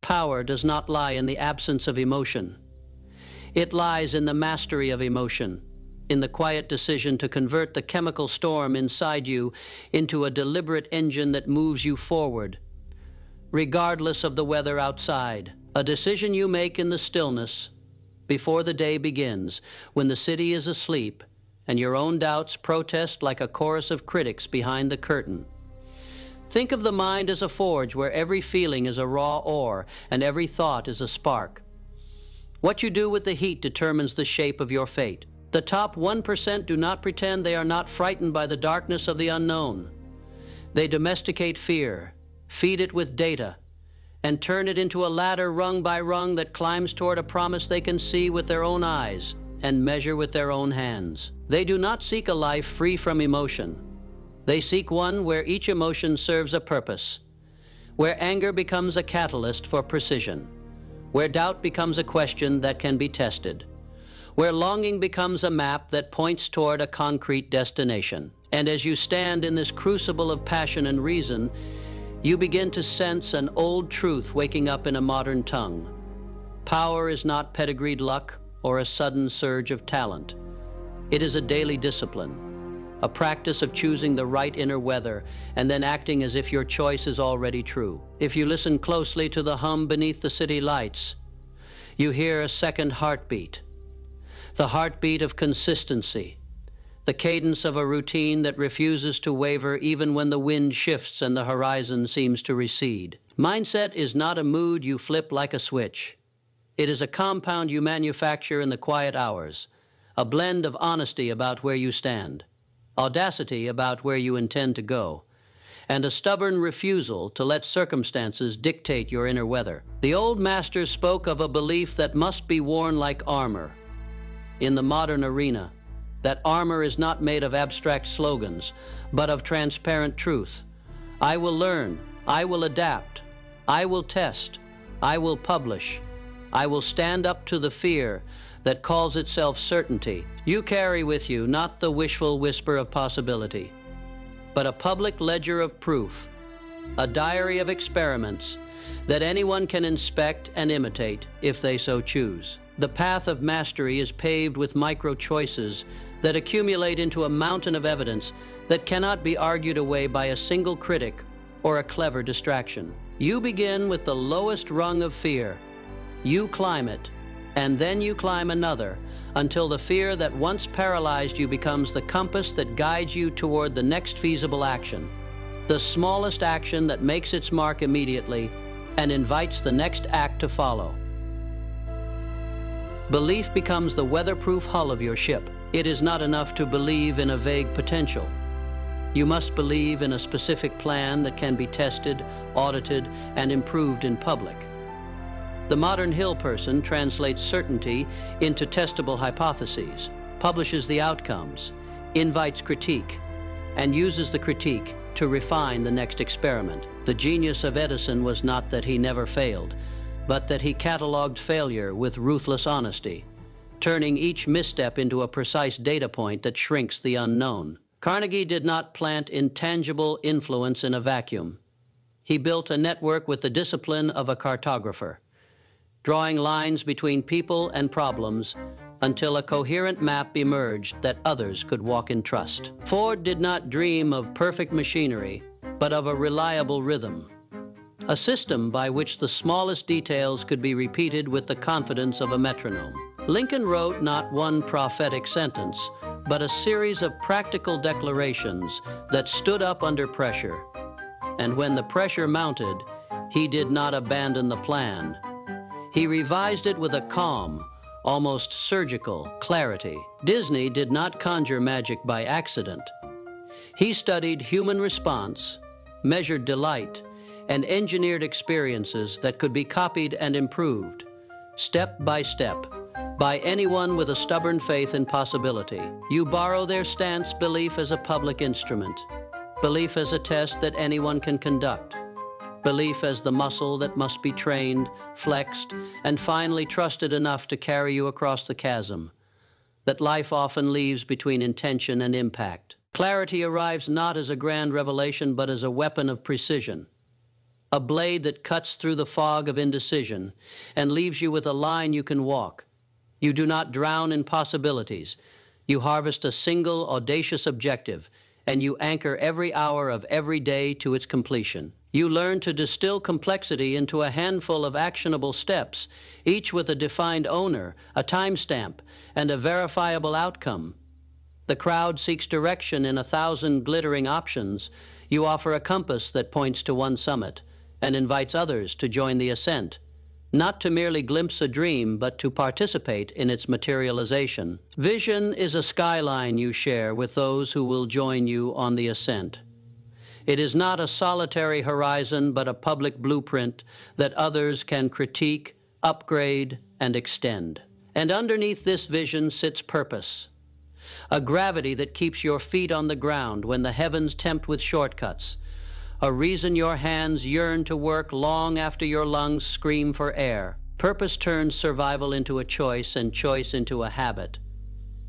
power does not lie in the absence of emotion. It lies in the mastery of emotion, in the quiet decision to convert the chemical storm inside you into a deliberate engine that moves you forward, regardless of the weather outside. A decision you make in the stillness, before the day begins, when the city is asleep and your own doubts protest like a chorus of critics behind the curtain. Think of the mind as a forge where every feeling is a raw ore and every thought is a spark. What you do with the heat determines the shape of your fate. The top 1% do not pretend they are not frightened by the darkness of the unknown. They domesticate fear, feed it with data, and turn it into a ladder rung by rung that climbs toward a promise they can see with their own eyes and measure with their own hands. They do not seek a life free from emotion. They seek one where each emotion serves a purpose, where anger becomes a catalyst for precision, where doubt becomes a question that can be tested, where longing becomes a map that points toward a concrete destination. And as you stand in this crucible of passion and reason, you begin to sense an old truth waking up in a modern tongue. Power is not pedigreed luck or a sudden surge of talent. It is a daily discipline, a practice of choosing the right inner weather and then acting as if your choice is already true. If you listen closely to the hum beneath the city lights, you hear a second heartbeat, the heartbeat of consistency, the cadence of a routine that refuses to waver even when the wind shifts and the horizon seems to recede. Mindset is not a mood you flip like a switch. It is a compound you manufacture in the quiet hours, a blend of honesty about where you stand, audacity about where you intend to go, and a stubborn refusal to let circumstances dictate your inner weather. The old masters spoke of a belief that must be worn like armor. In the modern arena, that armor is not made of abstract slogans, but of transparent truth. I will learn, I will adapt, I will test, I will publish, I will stand up to the fear that calls itself certainty. You carry with you not the wishful whisper of possibility, but a public ledger of proof, a diary of experiments that anyone can inspect and imitate if they so choose. The path of mastery is paved with micro-choices that accumulate into a mountain of evidence that cannot be argued away by a single critic or a clever distraction. You begin with the lowest rung of fear. You climb it, and then you climb another, until the fear that once paralyzed you becomes the compass that guides you toward the next feasible action, the smallest action that makes its mark immediately and invites the next act to follow. Belief becomes the weatherproof hull of your ship. It is not enough to believe in a vague potential. You must believe in a specific plan that can be tested, audited, and improved in public. The modern Hill person translates certainty into testable hypotheses, publishes the outcomes, invites critique, and uses the critique to refine the next experiment. The genius of Edison was not that he never failed, but that he cataloged failure with ruthless honesty, turning each misstep into a precise data point that shrinks the unknown. Carnegie did not plant intangible influence in a vacuum. He built a network with the discipline of a cartographer, drawing lines between people and problems until a coherent map emerged that others could walk in trust. Ford did not dream of perfect machinery, but of a reliable rhythm, a system by which the smallest details could be repeated with the confidence of a metronome. Lincoln wrote not one prophetic sentence, but a series of practical declarations that stood up under pressure. And when the pressure mounted, he did not abandon the plan. He revised it with a calm, almost surgical clarity. Disney did not conjure magic by accident. He studied human response, measured delight, and engineered experiences that could be copied and improved, step by step, by anyone with a stubborn faith in possibility. You borrow their stance belief as a public instrument, belief as a test that anyone can conduct, belief as the muscle that must be trained, flexed, and finally trusted enough to carry you across the chasm that life often leaves between intention and impact. Clarity arrives not as a grand revelation, but as a weapon of precision, a blade that cuts through the fog of indecision and leaves you with a line you can walk. You do not drown in possibilities. You harvest a single audacious objective, and you anchor every hour of every day to its completion. You learn to distill complexity into a handful of actionable steps, each with a defined owner, a timestamp, and a verifiable outcome. The crowd seeks direction in 1,000 glittering options. You offer a compass that points to one summit and invites others to join the ascent, not to merely glimpse a dream, but to participate in its materialization. Vision is a skyline you share with those who will join you on the ascent. It is not a solitary horizon, but a public blueprint that others can critique, upgrade, and extend. And underneath this vision sits purpose, a gravity that keeps your feet on the ground when the heavens tempt with shortcuts, a reason your hands yearn to work long after your lungs scream for air. Purpose turns survival into a choice and choice into a habit.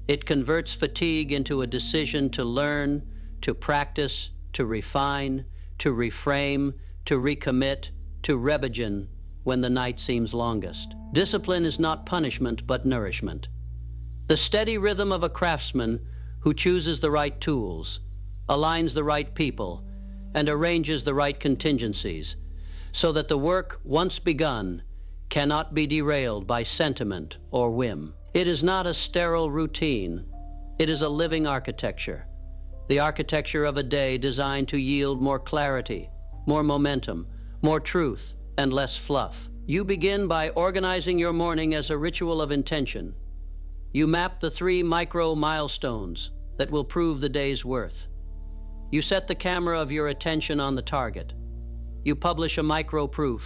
It converts fatigue into a decision to learn, to practice, to refine, to reframe, to recommit, to rebegin when the night seems longest. Discipline is not punishment, but nourishment. The steady rhythm of a craftsman who chooses the right tools, aligns the right people, and arranges the right contingencies, so that the work once begun cannot be derailed by sentiment or whim. It is not a sterile routine. It is a living architecture, the architecture of a day designed to yield more clarity, more momentum, more truth, and less fluff. You begin by organizing your morning as a ritual of intention. You map the 3 micro milestones that will prove the day's worth. You set the camera of your attention on the target. You publish a micro proof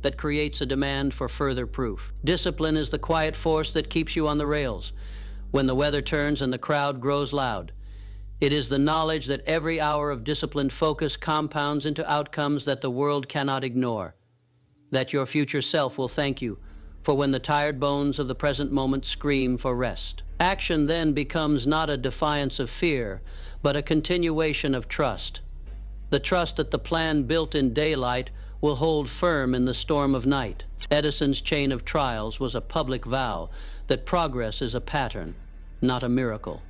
that creates a demand for further proof. Discipline is the quiet force that keeps you on the rails when the weather turns and the crowd grows loud. It is the knowledge that every hour of disciplined focus compounds into outcomes that the world cannot ignore, that your future self will thank you for when the tired bones of the present moment scream for rest. Action then becomes not a defiance of fear, but a continuation of trust. The trust that the plan built in daylight will hold firm in the storm of night. Edison's chain of trials was a public vow that progress is a pattern, not a miracle.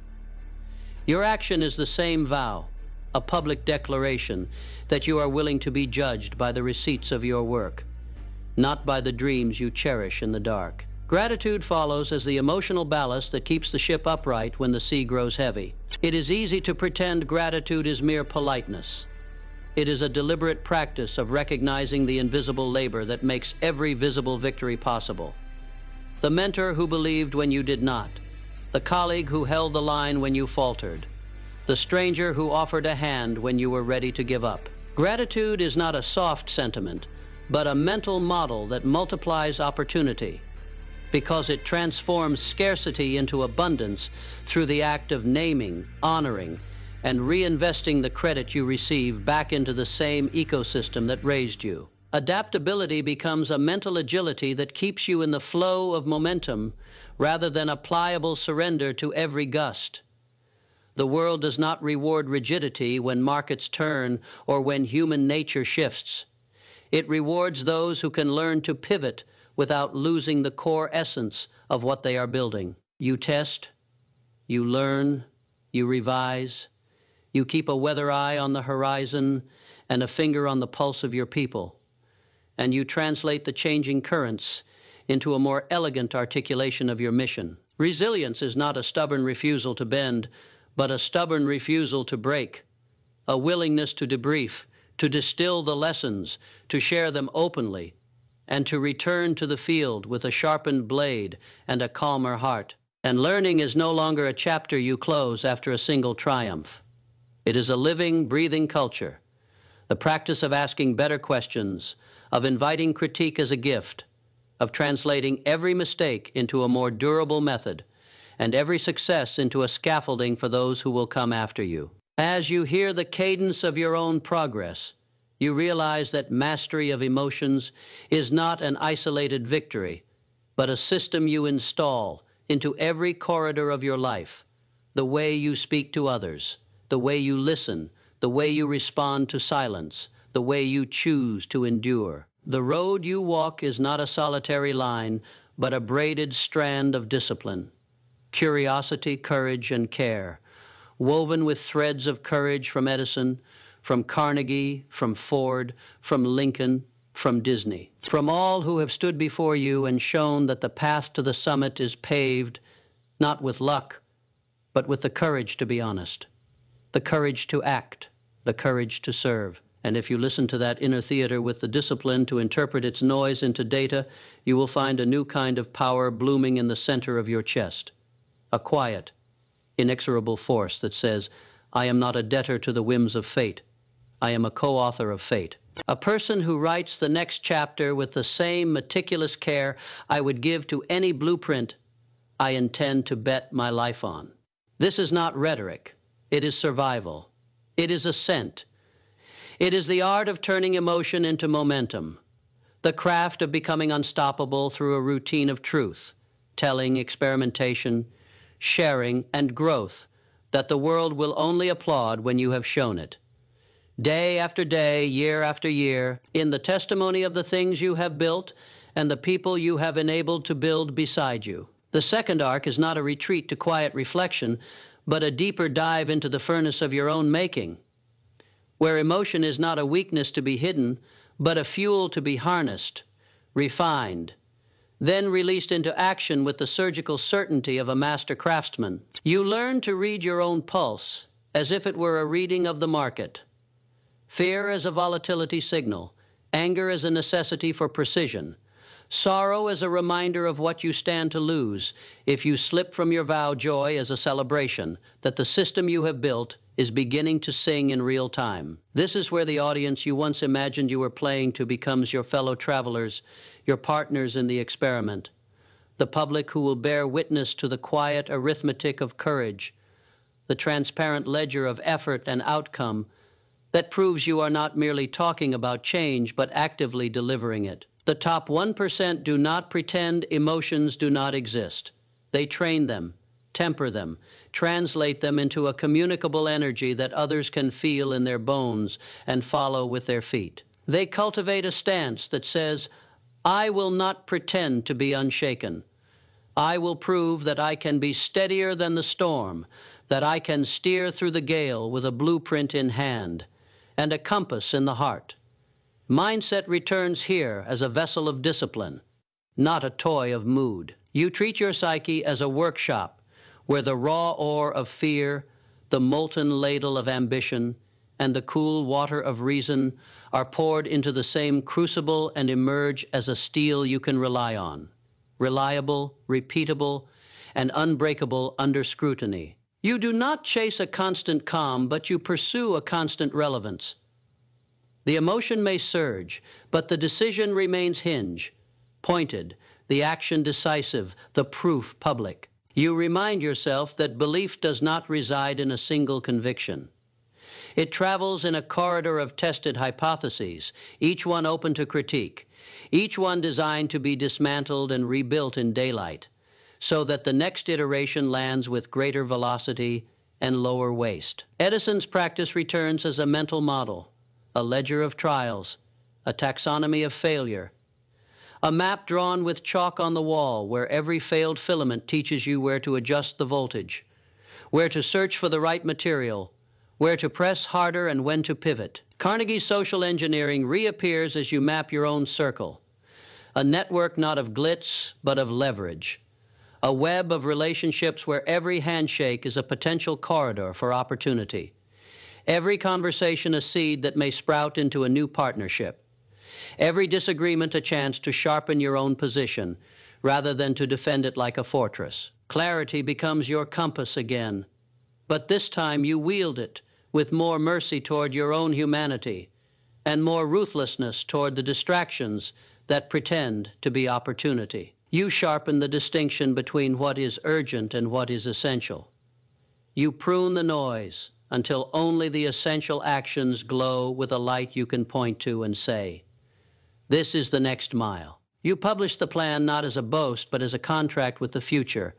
Your action is the same vow, a public declaration that you are willing to be judged by the receipts of your work, not by the dreams you cherish in the dark. Gratitude follows as the emotional ballast that keeps the ship upright when the sea grows heavy. It is easy to pretend gratitude is mere politeness. It is a deliberate practice of recognizing the invisible labor that makes every visible victory possible. The mentor who believed when you did not, the colleague who held the line when you faltered, the stranger who offered a hand when you were ready to give up. Gratitude is not a soft sentiment, but a mental model that multiplies opportunity, because it transforms scarcity into abundance through the act of naming, honoring, and reinvesting the credit you receive back into the same ecosystem that raised you. Adaptability becomes a mental agility that keeps you in the flow of momentum rather than a pliable surrender to every gust. The world does not reward rigidity when markets turn or when human nature shifts. It rewards those who can learn to pivot without losing the core essence of what they are building. You test, you learn, you revise, you keep a weather eye on the horizon and a finger on the pulse of your people, and you translate the changing currents into a more elegant articulation of your mission. Resilience is not a stubborn refusal to bend, but a stubborn refusal to break, a willingness to debrief, to distill the lessons, to share them openly, and to return to the field with a sharpened blade and a calmer heart. And learning is no longer a chapter you close after a single triumph. It is a living, breathing culture, the practice of asking better questions, of inviting critique as a gift, of translating every mistake into a more durable method, and every success into a scaffolding for those who will come after you. As you hear the cadence of your own progress, you realize that mastery of emotions is not an isolated victory, but a system you install into every corridor of your life, the way you speak to others, the way you listen, the way you respond to silence, the way you choose to endure. The road you walk is not a solitary line, but a braided strand of discipline, curiosity, courage, and care, woven with threads of courage from Edison, from Carnegie, from Ford, from Lincoln, from Disney, from all who have stood before you and shown that the path to the summit is paved not with luck, but with the courage to be honest, the courage to act, the courage to serve. And if you listen to that inner theater with the discipline to interpret its noise into data, you will find a new kind of power blooming in the center of your chest, a quiet, inexorable force that says, I am not a debtor to the whims of fate. I am a co-author of fate. A person who writes the next chapter with the same meticulous care I would give to any blueprint I intend to bet my life on. This is not rhetoric. It is survival. It is ascent. It is the art of turning emotion into momentum, the craft of becoming unstoppable through a routine of truth, telling, experimentation, sharing, and growth that the world will only applaud when you have shown it. Day after day, year after year, in the testimony of the things you have built and the people you have enabled to build beside you. The second arc is not a retreat to quiet reflection, but a deeper dive into the furnace of your own making, where emotion is not a weakness to be hidden, but a fuel to be harnessed, refined, then released into action with the surgical certainty of a master craftsman. You learn to read your own pulse as if it were a reading of the market. Fear as a volatility signal, anger as a necessity for precision, sorrow as a reminder of what you stand to lose if you slip from your vow, joy as a celebration that the system you have built is beginning to sing in real time. This is where the audience you once imagined you were playing to becomes your fellow travelers, your partners in the experiment, the public who will bear witness to the quiet arithmetic of courage, the transparent ledger of effort and outcome that proves you are not merely talking about change, but actively delivering it. The top 1% do not pretend emotions do not exist. They train them, temper them, translate them into a communicable energy that others can feel in their bones and follow with their feet. They cultivate a stance that says, I will not pretend to be unshaken. I will prove that I can be steadier than the storm, that I can steer through the gale with a blueprint in hand and a compass in the heart. Mindset returns here as a vessel of discipline, not a toy of mood. You treat your psyche as a workshop where the raw ore of fear, the molten ladle of ambition, and the cool water of reason are poured into the same crucible and emerge as a steel you can rely on, reliable, repeatable, and unbreakable under scrutiny. You do not chase a constant calm, but you pursue a constant relevance. The emotion may surge, but the decision remains hinge, pointed, the action decisive, the proof public. You remind yourself that belief does not reside in a single conviction. It travels in a corridor of tested hypotheses, each one open to critique, each one designed to be dismantled and rebuilt in daylight, so that the next iteration lands with greater velocity and lower waste. Edison's practice returns as a mental model, a ledger of trials, a taxonomy of failure, a map drawn with chalk on the wall where every failed filament teaches you where to adjust the voltage, where to search for the right material, where to press harder and when to pivot. Carnegie's social engineering reappears as you map your own circle, a network not of glitz, but of leverage, a web of relationships where every handshake is a potential corridor for opportunity, every conversation a seed that may sprout into a new partnership, every disagreement a chance to sharpen your own position rather than to defend it like a fortress. Clarity becomes your compass again, but this time you wield it with more mercy toward your own humanity and more ruthlessness toward the distractions that pretend to be opportunity. You sharpen the distinction between what is urgent and what is essential. You prune the noise until only the essential actions glow with a light you can point to and say, this is the next mile. You publish the plan not as a boast, but as a contract with the future,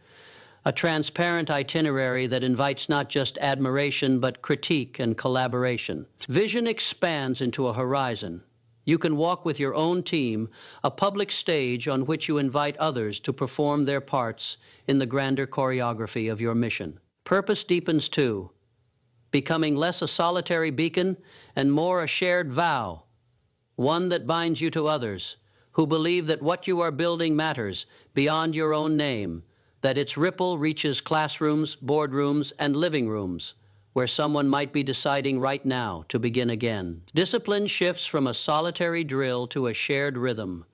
a transparent itinerary that invites not just admiration but critique and collaboration. Vision expands into a horizon. You can walk with your own team, a public stage on which you invite others to perform their parts in the grander choreography of your mission. Purpose deepens too, becoming less a solitary beacon and more a shared vow, one that binds you to others who believe that what you are building matters beyond your own name, that its ripple reaches classrooms, boardrooms, and living rooms, where someone might be deciding right now to begin again. Discipline shifts from a solitary drill to a shared rhythm,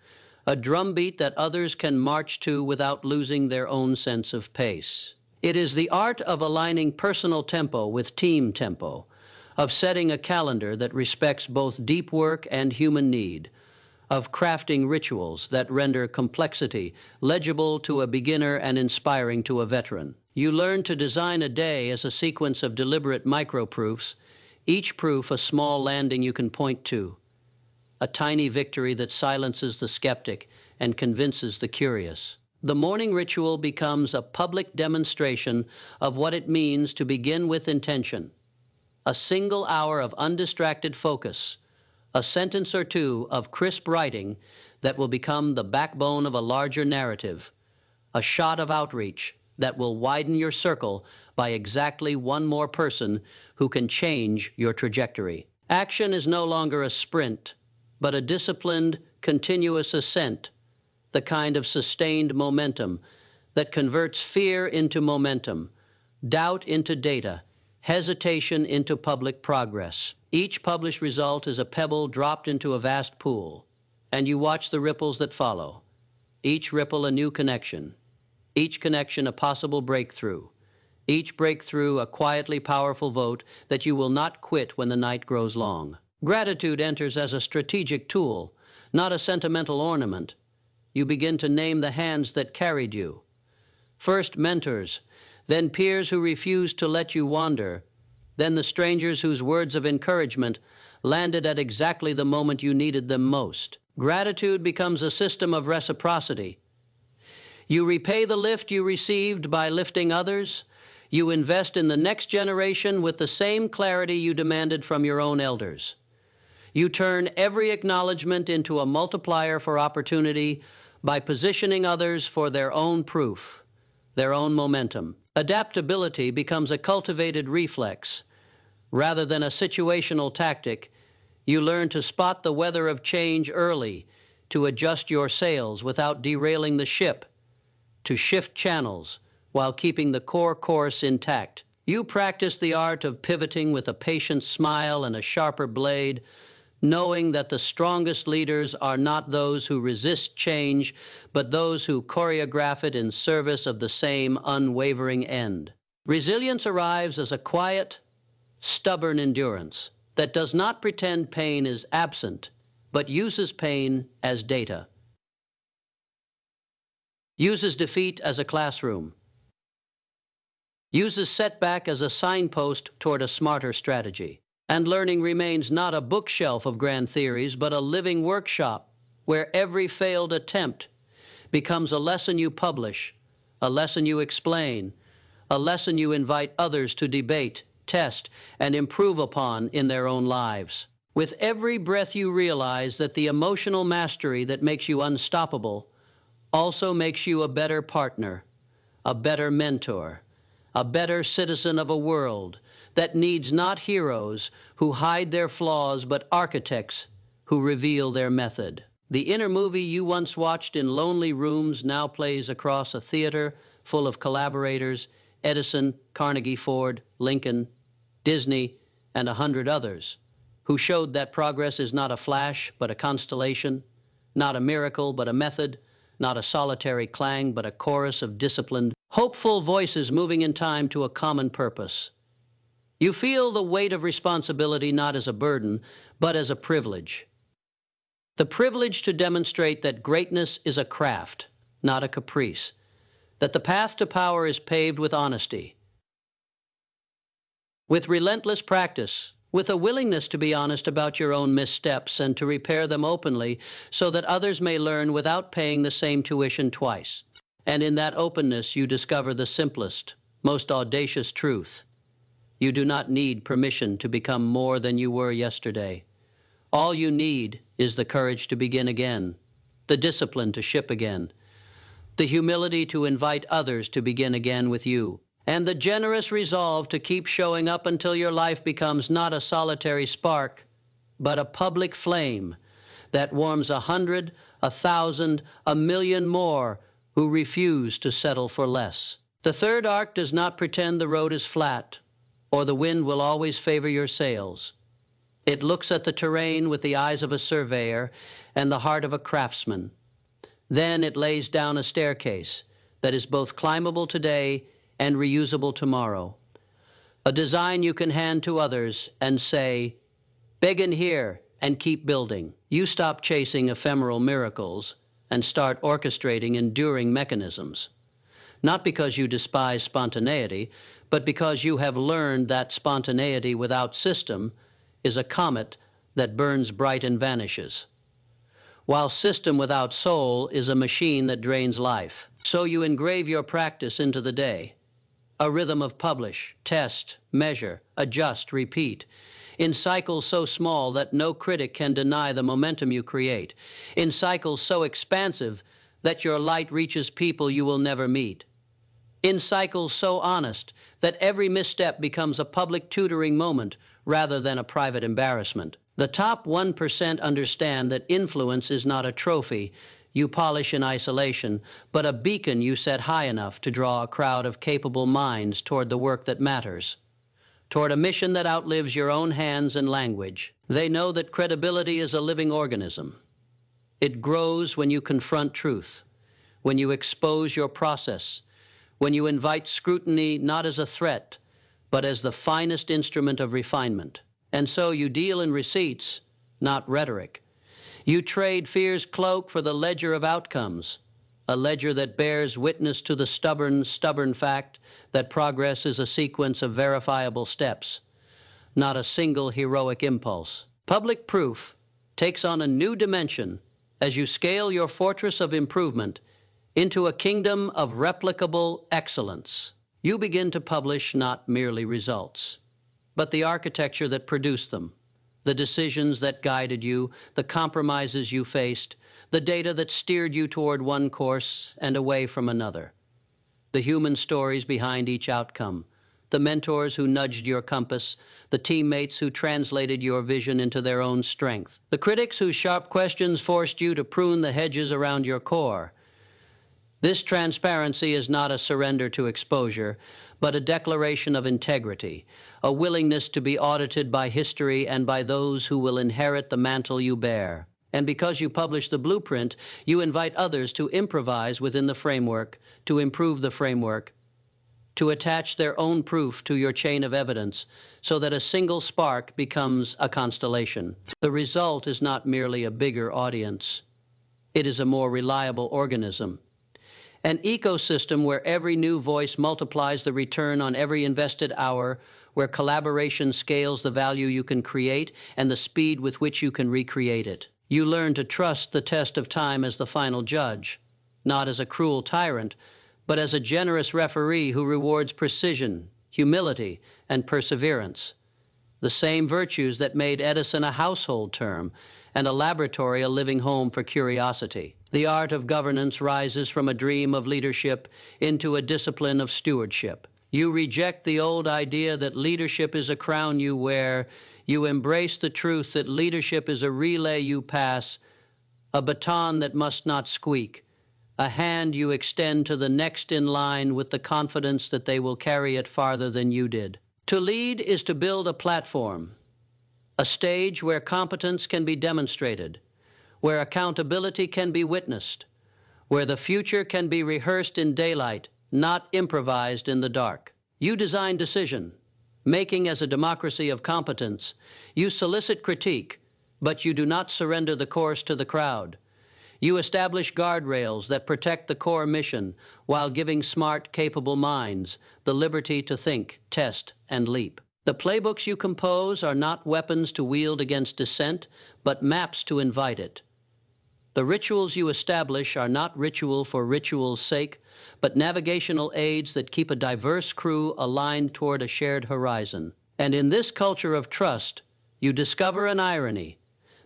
a drumbeat that others can march to without losing their own sense of pace. It is the art of aligning personal tempo with team tempo, of setting a calendar that respects both deep work and human need, of crafting rituals that render complexity legible to a beginner and inspiring to a veteran. You learn to design a day as a sequence of deliberate micro-proofs, each proof a small landing you can point to, a tiny victory that silences the skeptic and convinces the curious. The morning ritual becomes a public demonstration of what it means to begin with intention, a single hour of undistracted focus, a sentence or two of crisp writing that will become the backbone of a larger narrative, a shot of outreach that will widen your circle by exactly one more person who can change your trajectory. Action is no longer a sprint, but a disciplined, continuous ascent, the kind of sustained momentum that converts fear into momentum, doubt into data, hesitation into public progress. Each published result is a pebble dropped into a vast pool, and you watch the ripples that follow. Each ripple a new connection, each connection a possible breakthrough, each breakthrough a quietly powerful vote that you will not quit when the night grows long. Gratitude enters as a strategic tool, not a sentimental ornament. You begin to name the hands that carried you. First mentors, then peers who refused to let you wander, then the strangers whose words of encouragement landed at exactly the moment you needed them most. Gratitude becomes a system of reciprocity. You repay the lift you received by lifting others. You invest in the next generation with the same clarity you demanded from your own elders. You turn every acknowledgement into a multiplier for opportunity by positioning others for their own proof, their own momentum. Adaptability becomes a cultivated reflex. Rather than a situational tactic, you learn to spot the weather of change early, to adjust your sails without derailing the ship, to shift channels while keeping the core course intact. You practice the art of pivoting with a patient smile and a sharper blade, knowing that the strongest leaders are not those who resist change, but those who choreograph it in service of the same unwavering end. Resilience arrives as a quiet, stubborn endurance that does not pretend pain is absent, but uses pain as data, uses defeat as a classroom, uses setback as a signpost toward a smarter strategy. And learning remains not a bookshelf of grand theories, but a living workshop where every failed attempt becomes a lesson you publish, a lesson you explain, a lesson you invite others to debate, test, and improve upon in their own lives. With every breath you realize that the emotional mastery that makes you unstoppable also makes you a better partner, a better mentor, a better citizen of a world that needs not heroes who hide their flaws, but architects who reveal their method. The inner movie you once watched in lonely rooms now plays across a theater full of collaborators, Edison, Carnegie Ford, Lincoln, Disney, and 100 others, who showed that progress is not a flash, but a constellation, not a miracle, but a method, not a solitary clang, but a chorus of disciplined, hopeful voices moving in time to a common purpose. You feel the weight of responsibility not as a burden, but as a privilege. The privilege to demonstrate that greatness is a craft, not a caprice, that the path to power is paved with honesty, with relentless practice, with a willingness to be honest about your own missteps and to repair them openly so that others may learn without paying the same tuition twice. And in that openness, you discover the simplest, most audacious truth. You do not need permission to become more than you were yesterday. All you need is the courage to begin again, the discipline to ship again, the humility to invite others to begin again with you, and the generous resolve to keep showing up until your life becomes not a solitary spark, but a public flame that warms 100, 1,000, 1,000,000 more who refuse to settle for less. The third arc does not pretend the road is flat or the wind will always favor your sails. It looks at the terrain with the eyes of a surveyor and the heart of a craftsman. Then it lays down a staircase that is both climbable today and reusable tomorrow. A design you can hand to others and say, begin here and keep building. You stop chasing ephemeral miracles and start orchestrating enduring mechanisms. Not because you despise spontaneity, but because you have learned that spontaneity without system is a comet that burns bright and vanishes, while system without soul is a machine that drains life. So you engrave your practice into the day, a rhythm of publish, test, measure, adjust, repeat, in cycles so small that no critic can deny the momentum you create, in cycles so expansive that your light reaches people you will never meet, in cycles so honest that every misstep becomes a public tutoring moment rather than a private embarrassment. The top 1% understand that influence is not a trophy you polish in isolation, but a beacon you set high enough to draw a crowd of capable minds toward the work that matters, toward a mission that outlives your own hands and language. They know that credibility is a living organism. It grows when you confront truth, when you expose your process, when you invite scrutiny not as a threat, but as the finest instrument of refinement. And so you deal in receipts, not rhetoric. You trade fear's cloak for the ledger of outcomes, a ledger that bears witness to the stubborn fact that progress is a sequence of verifiable steps, not a single heroic impulse. Public proof takes on a new dimension as you scale your fortress of improvement into a kingdom of replicable excellence. You begin to publish not merely results, but the architecture that produced them, the decisions that guided you, the compromises you faced, the data that steered you toward one course and away from another, the human stories behind each outcome, the mentors who nudged your compass, the teammates who translated your vision into their own strength, the critics whose sharp questions forced you to prune the hedges around your core. This transparency is not a surrender to exposure, but a declaration of integrity, a willingness to be audited by history and by those who will inherit the mantle you bear. And because you publish the blueprint, you invite others to improvise within the framework, to improve the framework, to attach their own proof to your chain of evidence, so that a single spark becomes a constellation. The result is not merely a bigger audience. It is a more reliable organism. An ecosystem where every new voice multiplies the return on every invested hour, where collaboration scales the value you can create and the speed with which you can recreate it. You learn to trust the test of time as the final judge, not as a cruel tyrant, but as a generous referee who rewards precision, humility, and perseverance, the same virtues that made Edison a household term and a laboratory a living home for curiosity. The art of governance rises from a dream of leadership into a discipline of stewardship. You reject the old idea that leadership is a crown you wear. You embrace the truth that leadership is a relay you pass, a baton that must not squeak, a hand you extend to the next in line with the confidence that they will carry it farther than you did. To lead is to build a platform, a stage where competence can be demonstrated, where accountability can be witnessed, where the future can be rehearsed in daylight, not improvised in the dark. You design decision, making as a democracy of competence. You solicit critique, but you do not surrender the course to the crowd. You establish guardrails that protect the core mission while giving smart, capable minds the liberty to think, test, and leap. The playbooks you compose are not weapons to wield against dissent, but maps to invite it. The rituals you establish are not ritual for ritual's sake, but navigational aids that keep a diverse crew aligned toward a shared horizon. And in this culture of trust, you discover an irony.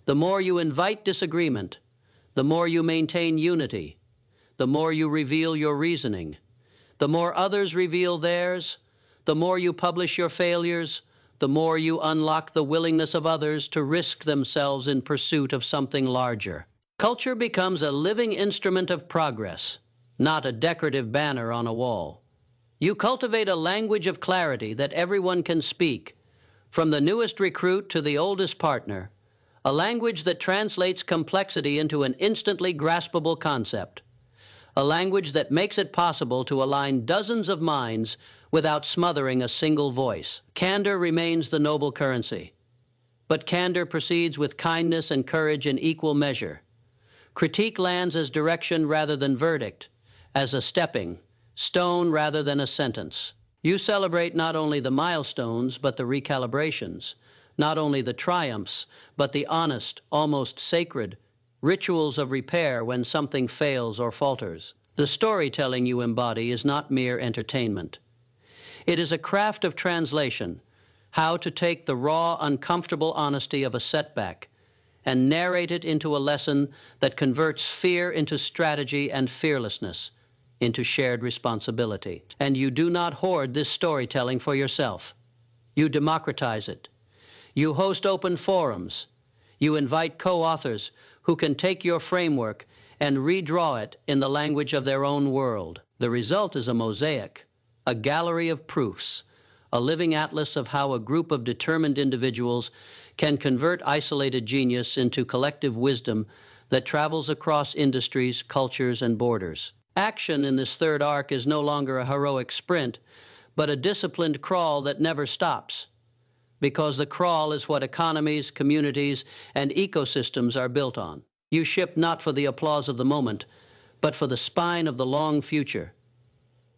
The more you invite disagreement, the more you maintain unity, the more you reveal your reasoning, the more others reveal theirs, the more you publish your failures, the more you unlock the willingness of others to risk themselves in pursuit of something larger. Culture becomes a living instrument of progress, not a decorative banner on a wall. You cultivate a language of clarity that everyone can speak, from the newest recruit to the oldest partner, a language that translates complexity into an instantly graspable concept, a language that makes it possible to align dozens of minds without smothering a single voice. Candor remains the noble currency, but candor proceeds with kindness and courage in equal measure. Critique lands as direction rather than verdict, as a stepping stone rather than a sentence. You celebrate not only the milestones, but the recalibrations, not only the triumphs, but the honest, almost sacred rituals of repair when something fails or falters. The storytelling you embody is not mere entertainment. It is a craft of translation, how to take the raw, uncomfortable honesty of a setback and narrate it into a lesson that converts fear into strategy and fearlessness into shared responsibility. And you do not hoard this storytelling for yourself. You democratize it. You host open forums. You invite co-authors who can take your framework and redraw it in the language of their own world. The result is a mosaic, a gallery of proofs, a living atlas of how a group of determined individuals can convert isolated genius into collective wisdom that travels across industries, cultures, and borders. Action in this third arc is no longer a heroic sprint, but a disciplined crawl that never stops, because the crawl is what economies, communities, and ecosystems are built on. You ship not for the applause of the moment, but for the spine of the long future.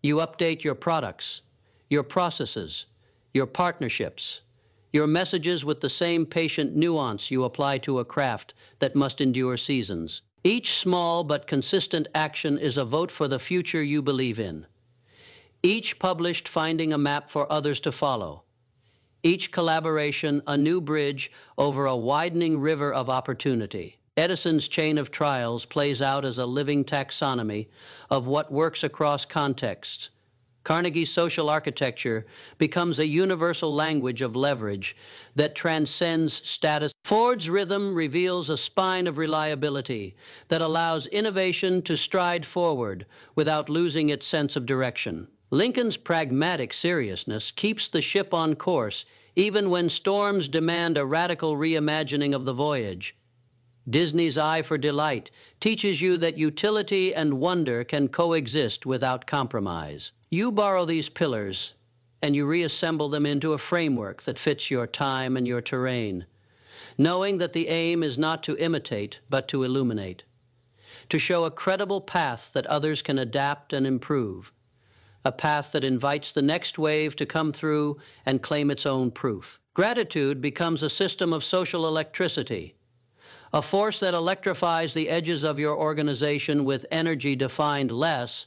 You update your products, your processes, your partnerships, your messages with the same patient nuance you apply to a craft that must endure seasons. Each small but consistent action is a vote for the future you believe in. Each published finding a map for others to follow. Each collaboration a new bridge over a widening river of opportunity. Edison's chain of trials plays out as a living taxonomy of what works across contexts. Carnegie's social architecture becomes a universal language of leverage that transcends status. Ford's rhythm reveals a spine of reliability that allows innovation to stride forward without losing its sense of direction. Lincoln's pragmatic seriousness keeps the ship on course even when storms demand a radical reimagining of the voyage. Disney's eye for delight teaches you that utility and wonder can coexist without compromise. You borrow these pillars and you reassemble them into a framework that fits your time and your terrain, knowing that the aim is not to imitate, but to illuminate, to show a credible path that others can adapt and improve, a path that invites the next wave to come through and claim its own proof. Gratitude becomes a system of social electricity, a force that electrifies the edges of your organization with energy defined less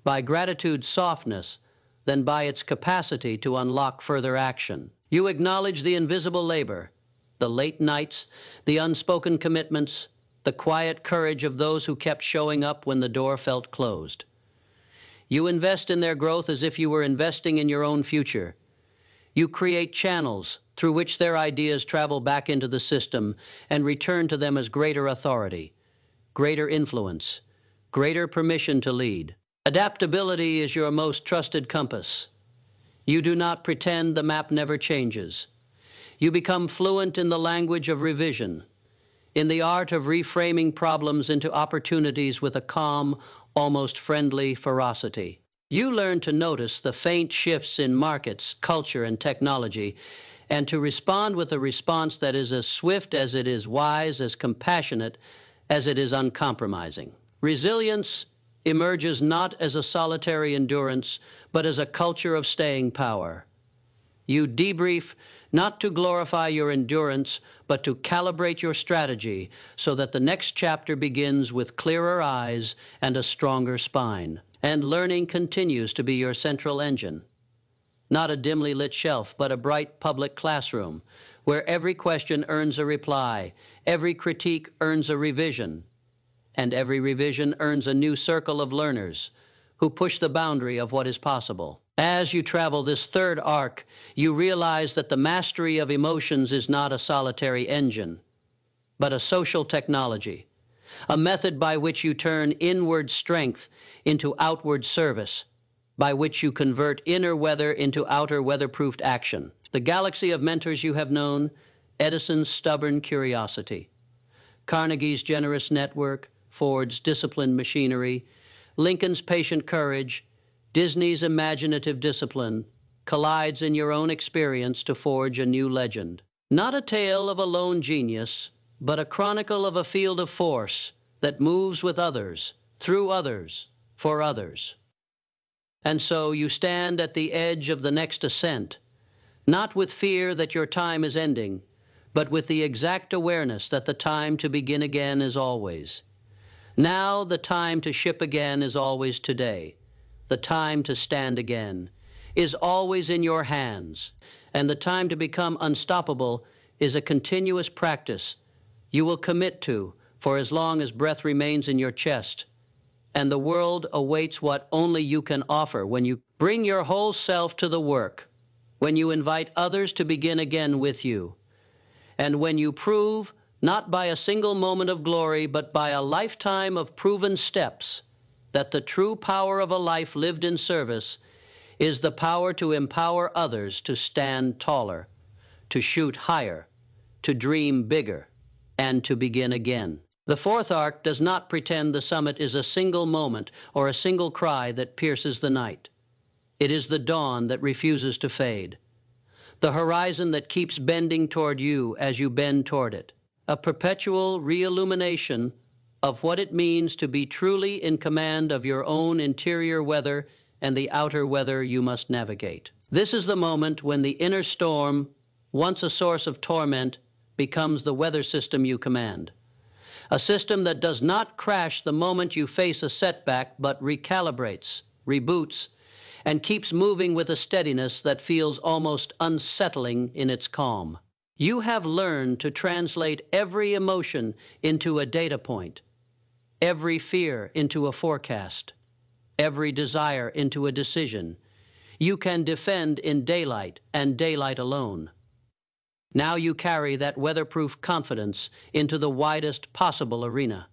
by gratitude's softness than by its capacity to unlock further action. You acknowledge the invisible labor, the late nights, the unspoken commitments, the quiet courage of those who kept showing up when the door felt closed. You invest in their growth as if you were investing in your own future. You create channels through which their ideas travel back into the system and return to them as greater authority, greater influence, greater permission to lead. Adaptability is your most trusted compass. You do not pretend the map never changes. You become fluent in the language of revision, in the art of reframing problems into opportunities with a calm, almost friendly ferocity. You learn to notice the faint shifts in markets, culture, and technology, and to respond with a response that is as swift as it is wise, as compassionate as it is uncompromising. Resilience emerges not as a solitary endurance, but as a culture of staying power. You debrief not to glorify your endurance, but to calibrate your strategy so that the next chapter begins with clearer eyes and a stronger spine. And learning continues to be your central engine. Not a dimly lit shelf, but a bright public classroom where every question earns a reply, every critique earns a revision, and every revision earns a new circle of learners who push the boundary of what is possible. As you travel this third arc, you realize that the mastery of emotions is not a solitary engine, but a social technology, a method by which you turn inward strength into outward service, by which you convert inner weather into outer weatherproofed action. The galaxy of mentors you have known, Edison's stubborn curiosity, Carnegie's generous network, Ford's disciplined machinery, Lincoln's patient courage, Disney's imaginative discipline, collides in your own experience to forge a new legend. Not a tale of a lone genius, but a chronicle of a field of force that moves with others, through others, for others. And so you stand at the edge of the next ascent, not with fear that your time is ending, but with the exact awareness that the time to begin again is always. Now the time to ship again is always today. The time to stand again is always in your hands, and the time to become unstoppable is a continuous practice you will commit to for as long as breath remains in your chest. And the world awaits what only you can offer when you bring your whole self to the work, when you invite others to begin again with you, and when you prove, not by a single moment of glory, but by a lifetime of proven steps, that the true power of a life lived in service is the power to empower others to stand taller, to shoot higher, to dream bigger, and to begin again. The fourth arc does not pretend the summit is a single moment or a single cry that pierces the night. It is the dawn that refuses to fade, the horizon that keeps bending toward you as you bend toward it, a perpetual re-illumination of what it means to be truly in command of your own interior weather and the outer weather you must navigate. This is the moment when the inner storm, once a source of torment, becomes the weather system you command. A system that does not crash the moment you face a setback, but recalibrates, reboots, and keeps moving with a steadiness that feels almost unsettling in its calm. You have learned to translate every emotion into a data point, every fear into a forecast, every desire into a decision. You can defend in daylight and daylight alone. Now you carry that weatherproof confidence into the widest possible arena.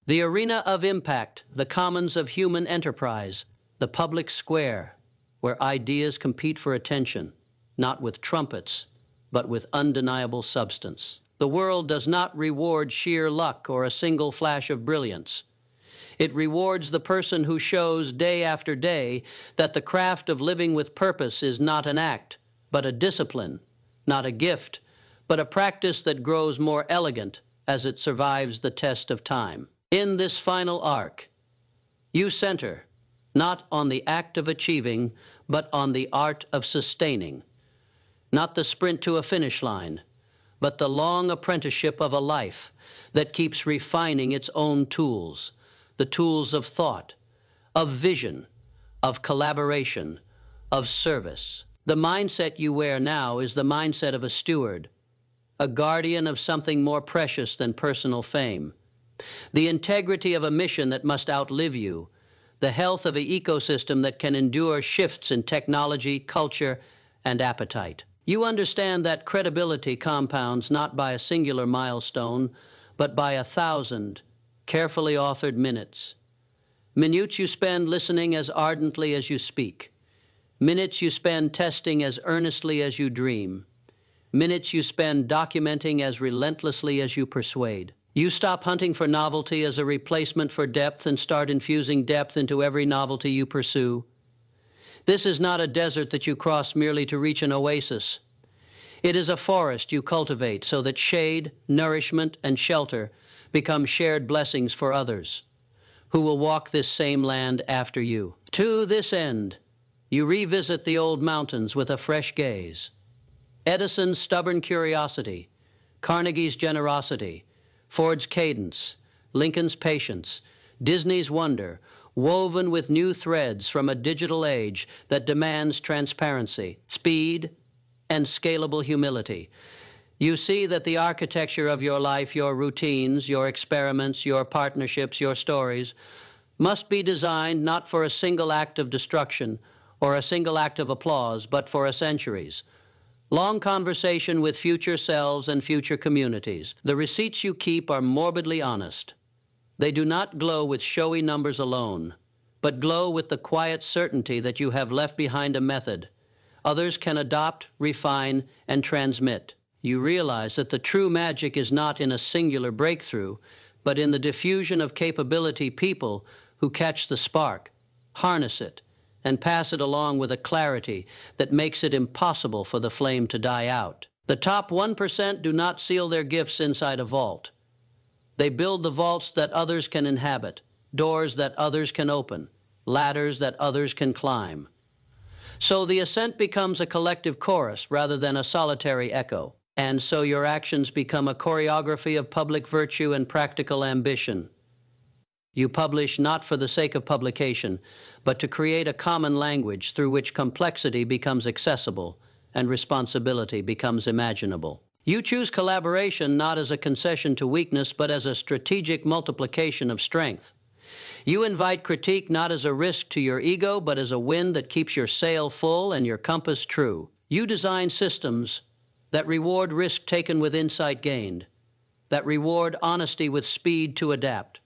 The arena of impact, the commons of human enterprise, the public square, where ideas compete for attention, not with trumpets, but with undeniable substance. The world does not reward sheer luck or a single flash of brilliance. It rewards the person who shows day after day that the craft of living with purpose is not an act, but a discipline, not a gift, but a practice that grows more elegant as it survives the test of time. In this final arc, you center not on the act of achieving, but on the art of sustaining. Not the sprint to a finish line, but the long apprenticeship of a life that keeps refining its own tools, the tools of thought, of vision, of collaboration, of service. The mindset you wear now is the mindset of a steward, a guardian of something more precious than personal fame, the integrity of a mission that must outlive you, the health of an ecosystem that can endure shifts in technology, culture, and appetite. You understand that credibility compounds not by a singular milestone, but by 1,000 carefully authored minutes. Minutes you spend listening as ardently as you speak. Minutes you spend testing as earnestly as you dream. Minutes you spend documenting as relentlessly as you persuade. You stop hunting for novelty as a replacement for depth and start infusing depth into every novelty you pursue. This is not a desert that you cross merely to reach an oasis. It is a forest you cultivate so that shade, nourishment, and shelter become shared blessings for others who will walk this same land after you. To this end, You revisit the old mountains with a fresh gaze. Edison's stubborn curiosity, Carnegie's generosity, Ford's cadence, Lincoln's patience, Disney's wonder, woven with new threads from a digital age that demands transparency, speed, and scalable humility. You see that the architecture of your life, your routines, your experiments, your partnerships, your stories, must be designed not for a single act of destruction or a single act of applause, but for a centuries. Long conversation with future selves and future communities. The receipts you keep are morbidly honest. They do not glow with showy numbers alone, but glow with the quiet certainty that you have left behind a method others can adopt, refine, and transmit. You realize that the true magic is not in a singular breakthrough, but in the diffusion of capability people who catch the spark, harness it, and pass it along with a clarity that makes it impossible for the flame to die out. The top 1% do not seal their gifts inside a vault. They build the vaults that others can inhabit, doors that others can open, ladders that others can climb. So the ascent becomes a collective chorus rather than a solitary echo. And so your actions become a choreography of public virtue and practical ambition. You publish not for the sake of publication, but to create a common language through which complexity becomes accessible and responsibility becomes imaginable. You choose collaboration not as a concession to weakness, but as a strategic multiplication of strength. You invite critique not as a risk to your ego, but as a wind that keeps your sail full and your compass true. You design systems that reward risk taken with insight gained, that reward honesty with speed to adapt,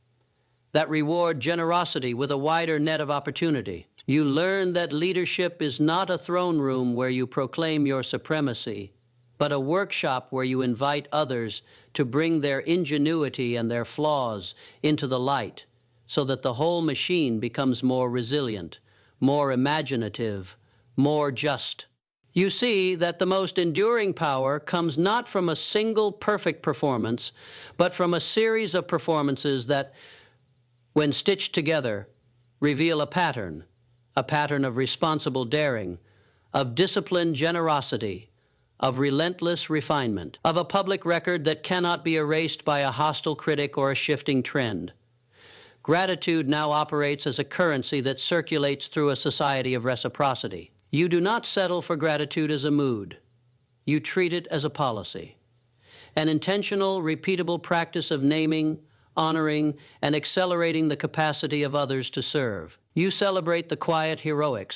that reward generosity with a wider net of opportunity. You learn that leadership is not a throne room where you proclaim your supremacy, but a workshop where you invite others to bring their ingenuity and their flaws into the light, so that the whole machine becomes more resilient, more imaginative, more just. You see that the most enduring power comes not from a single perfect performance, but from a series of performances that, when stitched together, reveal a pattern of responsible daring, of disciplined generosity, of relentless refinement, of a public record that cannot be erased by a hostile critic or a shifting trend. Gratitude now operates as a currency that circulates through a society of reciprocity. You do not settle for gratitude as a mood. You treat it as a policy, an intentional, repeatable practice of naming, honoring, and accelerating the capacity of others to serve. You celebrate the quiet heroics,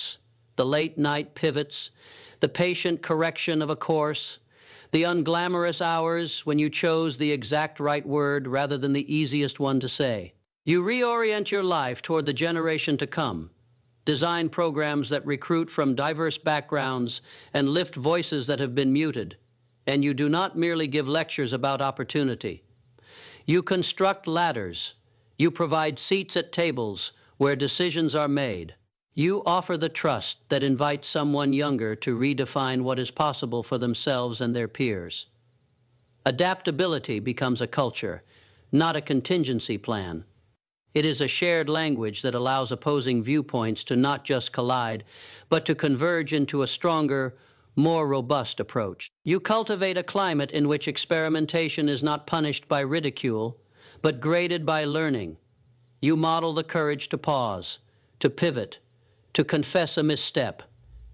the late-night pivots, the patient correction of a course, the unglamorous hours when you chose the exact right word rather than the easiest one to say. You reorient your life toward the generation to come, design programs that recruit from diverse backgrounds and lift voices that have been muted. And you do not merely give lectures about opportunity. You construct ladders. You provide seats at tables where decisions are made. You offer the trust that invites someone younger to redefine what is possible for themselves and their peers. Adaptability becomes a culture, not a contingency plan. It is a shared language that allows opposing viewpoints to not just collide, but to converge into a stronger, more robust approach. You cultivate a climate in which experimentation is not punished by ridicule, but graded by learning. You model the courage to pause, to pivot, to confess a misstep,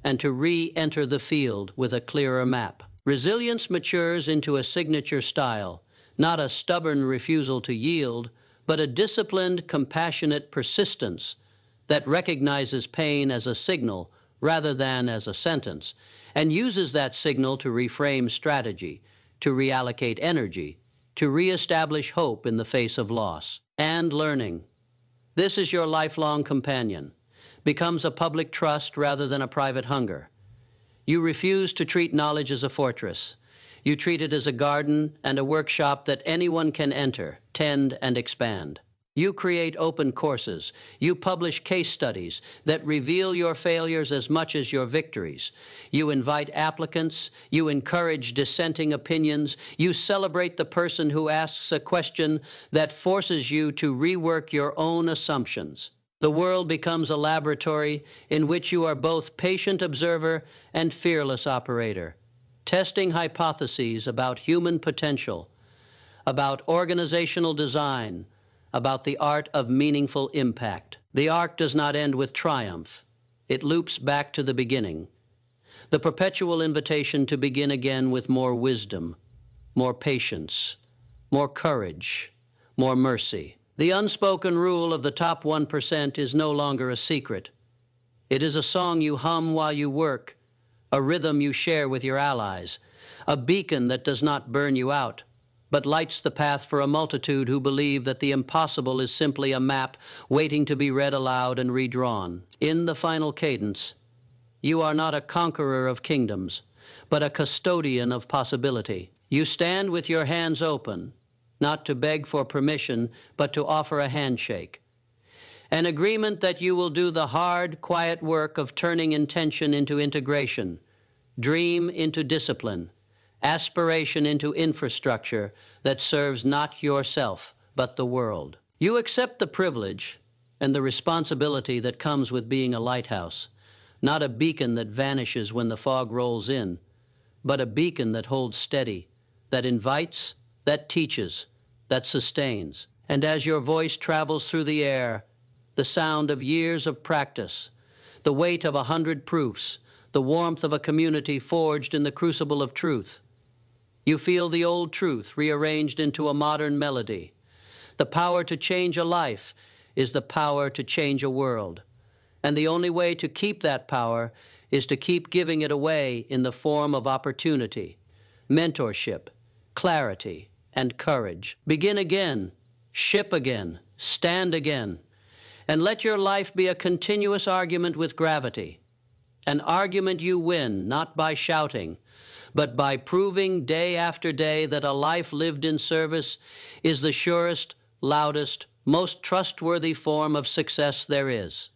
and to re-enter the field with a clearer map. Resilience matures into a signature style, not a stubborn refusal to yield, but a disciplined, compassionate persistence that recognizes pain as a signal rather than as a sentence, and uses that signal to reframe strategy, to reallocate energy, to reestablish hope in the face of loss. And learning. This is your lifelong companion, becomes a public trust rather than a private hunger. You refuse to treat knowledge as a fortress. You treat it as a garden and a workshop that anyone can enter, tend, and expand. You create open courses. You publish case studies that reveal your failures as much as your victories. You invite applicants. You encourage dissenting opinions. You celebrate the person who asks a question that forces you to rework your own assumptions. The world becomes a laboratory in which you are both patient observer and fearless operator, testing hypotheses about human potential, about organizational design, about the art of meaningful impact. The arc does not end with triumph. It loops back to the beginning. The perpetual invitation to begin again with more wisdom, more patience, more courage, more mercy. The unspoken rule of the top 1% is no longer a secret. It is a song you hum while you work, a rhythm you share with your allies, a beacon that does not burn you out, but lights the path for a multitude who believe that the impossible is simply a map waiting to be read aloud and redrawn. In the final cadence, you are not a conqueror of kingdoms, but a custodian of possibility. You stand with your hands open, not to beg for permission, but to offer a handshake. An agreement that you will do the hard, quiet work of turning intention into integration, dream into discipline, aspiration into infrastructure that serves not yourself, but the world. You accept the privilege and the responsibility that comes with being a lighthouse, not a beacon that vanishes when the fog rolls in, but a beacon that holds steady, that invites, that teaches, that sustains. And as your voice travels through the air, the sound of years of practice, the weight of 100 proofs, the warmth of a community forged in the crucible of truth, you feel the old truth rearranged into a modern melody. The power to change a life is the power to change a world. And the only way to keep that power is to keep giving it away in the form of opportunity, mentorship, clarity, and courage. Begin again, ship again, stand again, and let your life be a continuous argument with gravity. An argument you win not by shouting, but by proving day after day that a life lived in service is the surest, loudest, most trustworthy form of success there is.